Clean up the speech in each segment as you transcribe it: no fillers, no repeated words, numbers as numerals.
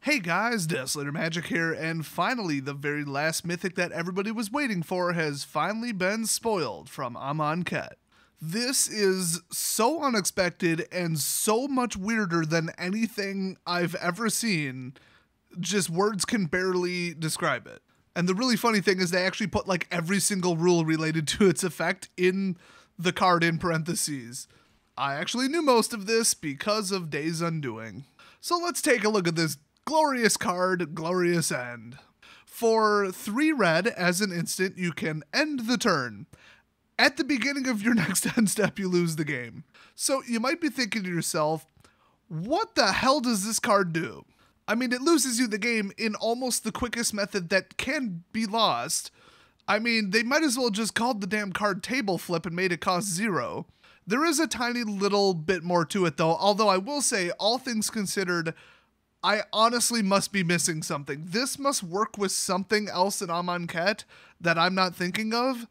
Hey guys, Desolator Magic here, and finally the very last mythic that everybody was waiting for has finally been spoiled from Amonkhet. This is so unexpected and so much weirder than anything I've ever seen. Just words can barely describe it. And the really funny thing is they actually put like every single rule related to its effect in the card in parentheses. I actually knew most of this because of Day's Undoing. So let's take a look at this glorious card, Glorious End. For 3 red, as an instant, you can end the turn. At the beginning of your next end step, you lose the game. So you might be thinking to yourself, what the hell does this card do? I mean, it loses you the game in almost the quickest method that can be lost. I mean, they might as well just called the damn card Table Flip and made it cost 0. There is a tiny little bit more to it though, although I will say, all things considered, I honestly must be missing something. This must work with something else in Amonkhet that I'm not thinking of,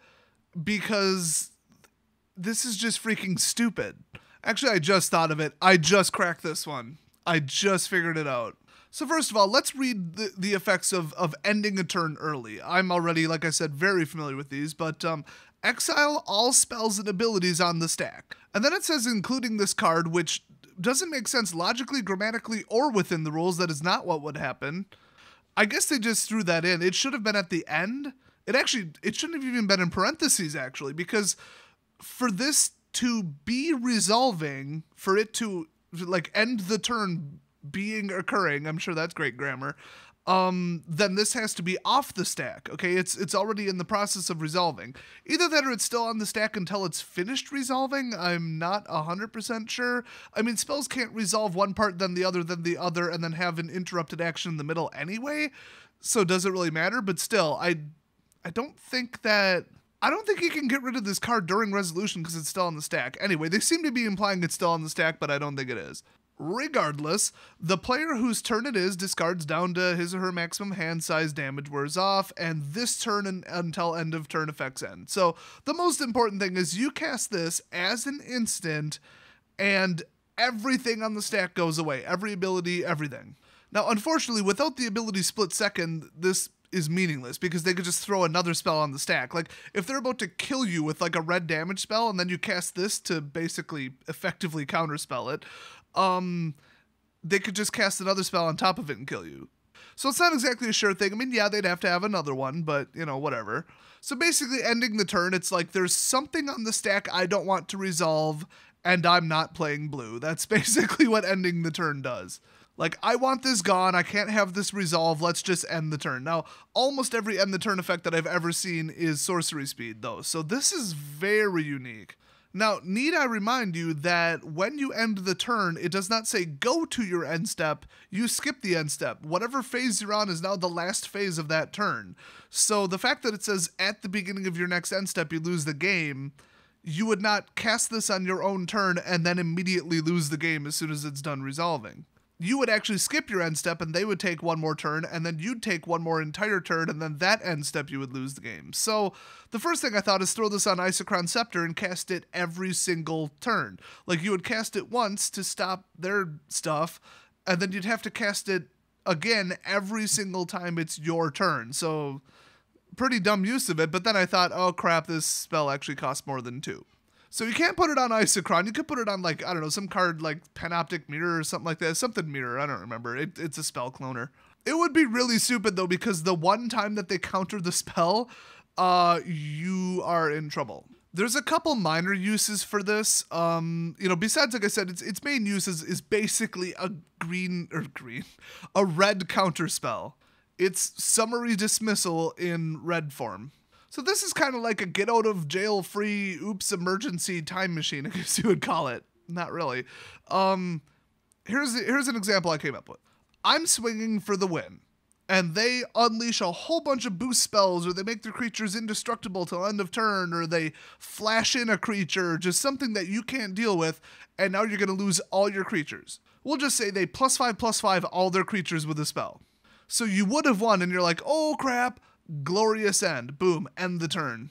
because this is just freaking stupid. Actually, I just thought of it. I just cracked this one. I just figured it out. So first of all, let's read the effects of ending a turn early. I'm already, like I said, very familiar with these, but exile all spells and abilities on the stack. And then it says including this card, which doesn't make sense logically, grammatically, or within the rules. That is not what would happen. I guess they just threw that in. It should have been at the end. It shouldn't have even been in parentheses, actually, because for this to be resolving, for it to like end the turn being occurring, I'm sure that's great grammar, then this has to be off the stack, okay? It's already in the process of resolving. Either that or it's still on the stack until it's finished resolving. I'm not 100% sure. I mean, spells can't resolve one part, then the other, and then have an interrupted action in the middle anyway, so does it really matter? But still, I don't think you can get rid of this card during resolution because it's still on the stack. Anyway, they seem to be implying it's still on the stack, but I don't think it is. Regardless, the player whose turn it is discards down to his or her maximum hand size, damage wears off, and this turn until end of turn effects end. So the most important thing is you cast this as an instant, and everything on the stack goes away. Every ability, everything. Now, unfortunately, without the ability Split Second, this is meaningless because they could just throw another spell on the stack. Like, if they're about to kill you with like a red damage spell and then you cast this to basically effectively counterspell it, they could just cast another spell on top of it and kill you. So it's not exactly a sure thing. I mean, yeah, they'd have to have another one, but, you know, whatever. So basically ending the turn, it's like there's something on the stack I don't want to resolve, and I'm not playing blue. That's basically what ending the turn does. Like, I want this gone, I can't have this resolve, let's just end the turn. Now, almost every end the turn effect that I've ever seen is sorcery speed, though, so this is very unique. Now, need I remind you that when you end the turn, it does not say go to your end step, you skip the end step. Whatever phase you're on is now the last phase of that turn. So the fact that it says at the beginning of your next end step you lose the game, you would not cast this on your own turn and then immediately lose the game as soon as it's done resolving. You would actually skip your end step and they would take one more turn, and then you'd take one more entire turn, and then that end step you would lose the game. So the first thing I thought is throw this on Isochron Scepter and cast it every single turn. Like, you would cast it once to stop their stuff, and then you'd have to cast it again every single time it's your turn. So pretty dumb use of it, but then I thought, oh crap, this spell actually costs more than 2. So you can't put it on Isochron. You could put it on, like, I don't know, some card like Panoptic Mirror or something like that. Something Mirror, I don't remember. It's a spell cloner. It would be really stupid, though, because the one time that they counter the spell, you are in trouble. There's a couple minor uses for this. You know, besides, like I said, its main use is basically a red counter spell. It's Summary Dismissal in red form. So this is kind of like a get out of jail free oops emergency time machine, I guess you would call it. Not really. Here's an example I came up with. I'm swinging for the win, and they unleash a whole bunch of boost spells, or they make their creatures indestructible till end of turn, or they flash in a creature, just something that you can't deal with, and now you're going to lose all your creatures. We'll just say they +5/+5 all their creatures with a spell. So you would have won, and you're like, oh crap, Glorious End. Boom, end the turn.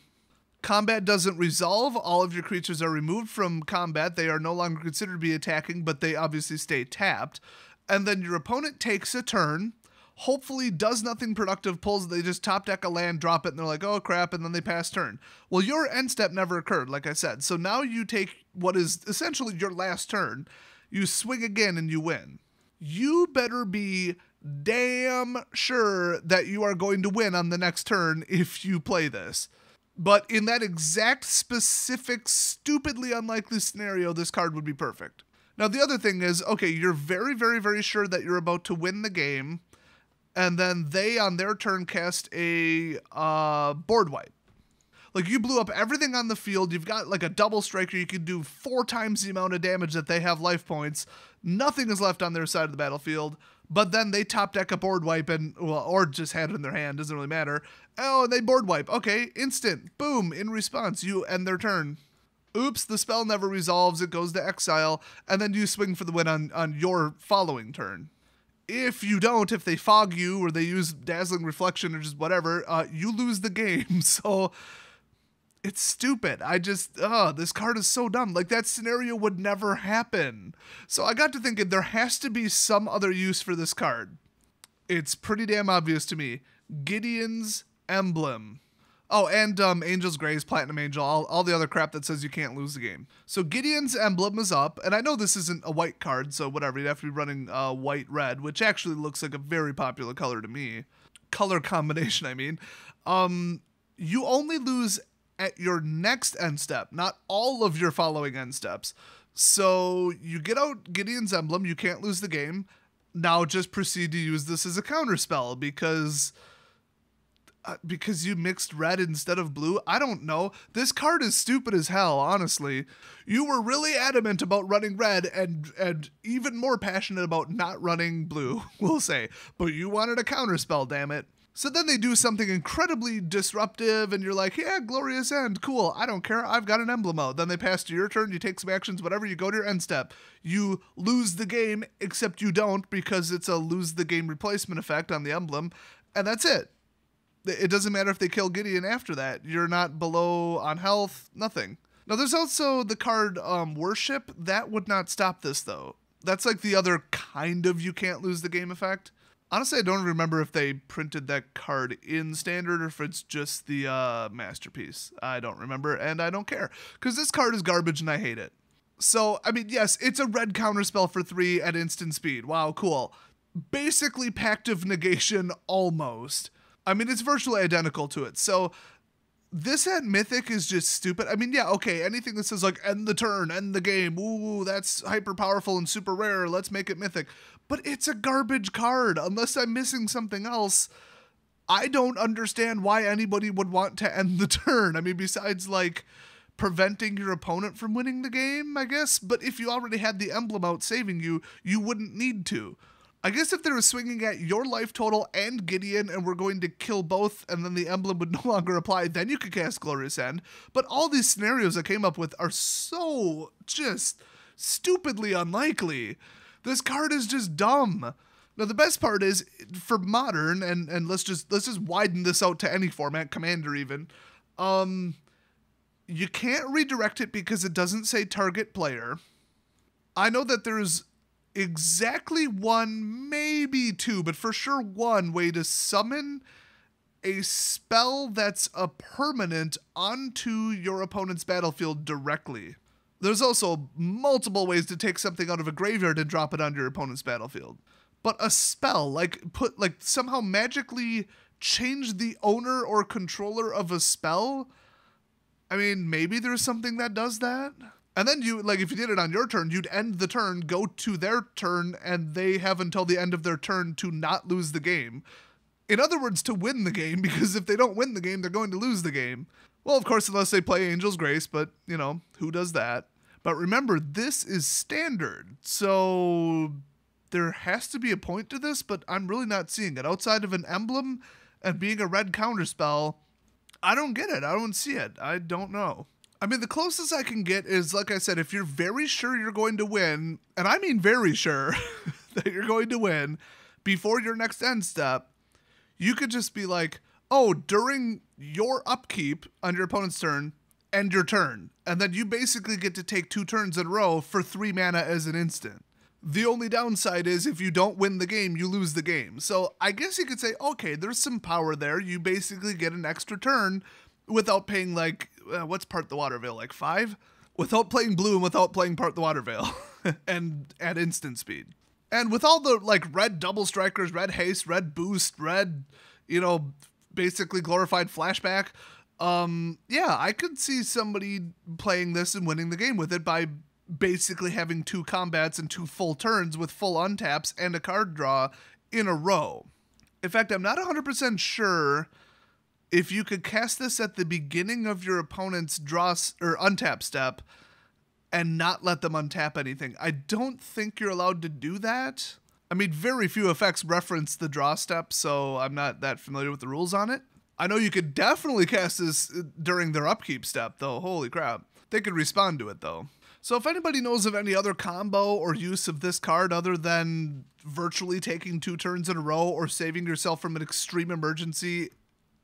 Combat doesn't resolve. All of your creatures are removed from combat. They are no longer considered to be attacking, but they obviously stay tapped. and then your opponent takes a turn, hopefully does nothing productive, they just top deck a land, drop it, and they're like, oh crap, and then they pass turn. Well, your end step never occurred, like I said, so now you take what is essentially your last turn, you swing again, and you win. You better be damn sure that you are going to win on the next turn if you play this. But in that exact specific, stupidly unlikely scenario, this card would be perfect. Now, the other thing is, okay, you're very, very, very sure that you're about to win the game, and then they, on their turn, cast a board wipe. Like, you blew up everything on the field, you've got, like, a double striker, you can do 4 times the amount of damage that they have life points, nothing is left on their side of the battlefield, but then they top deck a board wipe and, well, or just had it in their hand, doesn't really matter. Oh, they board wipe, okay, instant, boom, in response, you end their turn. Oops, the spell never resolves, it goes to exile, and then you swing for the win on your following turn. If you don't, if they fog you, or they use Dazzling Reflection, or just whatever, you lose the game, so it's stupid. This card is so dumb. Like, that scenario would never happen. So I got to thinking, there has to be some other use for this card. It's pretty damn obvious to me. Gideon's Emblem. Oh, and Angel's Grace, Platinum Angel, all the other crap that says you can't lose the game. So Gideon's Emblem is up, and I know this isn't a white card, so whatever, you'd have to be running white-red, which actually looks like a very popular color to me. Color combination, I mean. You only lose at your next end step, not all of your following end steps. So you get out Gideon's Emblem, you can't lose the game. Now just proceed to use this as a counterspell because you mixed red instead of blue. I don't know. This card is stupid as hell, honestly. You were really adamant about running red and even more passionate about not running blue, we'll say. But you wanted a counterspell, damn it. So then they do something incredibly disruptive, and you're like, yeah, Glorious End, cool, I don't care, I've got an emblem out. Then they pass to your turn, you take some actions, whatever, you go to your end step. You lose the game, except you don't, because it's a lose the game replacement effect on the emblem, and that's it. It doesn't matter if they kill Gideon after that. You're not below on health, nothing. Now there's also the card Worship. That would not stop this, though. That's like the other kind of you can't lose the game effect. Honestly, I don't remember if they printed that card in Standard or if it's just the Masterpiece. I don't remember, and I don't care, because this card is garbage and I hate it. So, I mean, yes, it's a red counterspell for 3 at instant speed. Wow, cool. Basically Pact of Negation, almost. I mean, it's virtually identical to it. So, this at Mythic is just stupid. I mean, yeah, okay, anything that says, like, end the turn, end the game, ooh, that's hyper powerful and super rare, let's make it Mythic. But it's a garbage card. Unless I'm missing something else, I don't understand why anybody would want to end the turn. I mean, besides, like, preventing your opponent from winning the game, I guess. But if you already had the emblem out saving you, you wouldn't need to. I guess if they were swinging at your life total and Gideon and we're going to kill both and then the emblem would no longer apply, then you could cast Glorious End. But all these scenarios I came up with are so just stupidly unlikely. This card is just dumb. Now the best part is, for Modern, and let's just widen this out to any format, Commander even, you can't redirect it because it doesn't say target player. I know that there's exactly 1, maybe 2, but for sure 1 way to summon a spell that's a permanent onto your opponent's battlefield directly. There's also multiple ways to take something out of a graveyard and drop it onto your opponent's battlefield. But a spell, somehow magically change the owner or controller of a spell? I mean, maybe there's something that does that? And then if you did it on your turn, you'd end the turn, go to their turn, and they have until the end of their turn to not lose the game. In other words, to win the game, because if they don't win the game, they're going to lose the game. Well, of course, unless they play Angel's Grace, but, you know, who does that? But remember, this is Standard, so there has to be a point to this, but I'm really not seeing it. Outside of an emblem and being a red counterspell, I don't get it. I don't see it. I don't know. I mean, the closest I can get is, like I said, if you're very sure you're going to win, and I mean very sure that you're going to win before your next end step, you could just be like, oh, during your upkeep on your opponent's turn, end your turn. And then you basically get to take 2 turns in a row for 3 mana as an instant. The only downside is if you don't win the game, you lose the game. So I guess you could say, okay, there's some power there. You basically get an extra turn without paying like, what's Part the Water Veil, like 5? Without playing blue and without playing Part the Water Veil. And at instant speed. And with all the like red double strikers, red haste, red boost, red, basically glorified flashback. Yeah, I could see somebody playing this and winning the game with it by basically having 2 combats and 2 full turns with full untaps and a card draw in a row. In fact, I'm not 100% sure if you could cast this at the beginning of your opponent's draw or untap step and not let them untap anything. I don't think you're allowed to do that. I mean, very few effects reference the draw step, so I'm not that familiar with the rules on it. I know you could definitely cast this during their upkeep step, though. Holy crap. They could respond to it, though. So if anybody knows of any other combo or use of this card other than virtually taking 2 turns in a row or saving yourself from an extreme emergency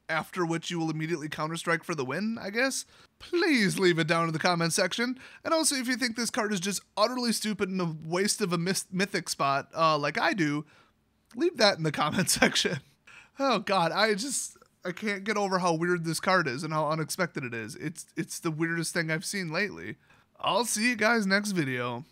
after which you will immediately counterstrike for the win, I guess, please leave it down in the comment section. And also, if you think this card is just utterly stupid and a waste of a mythic spot like I do, leave that in the comment section. Oh god, I can't get over how weird this card is and how unexpected it is. It's the weirdest thing I've seen lately. I'll see you guys next video.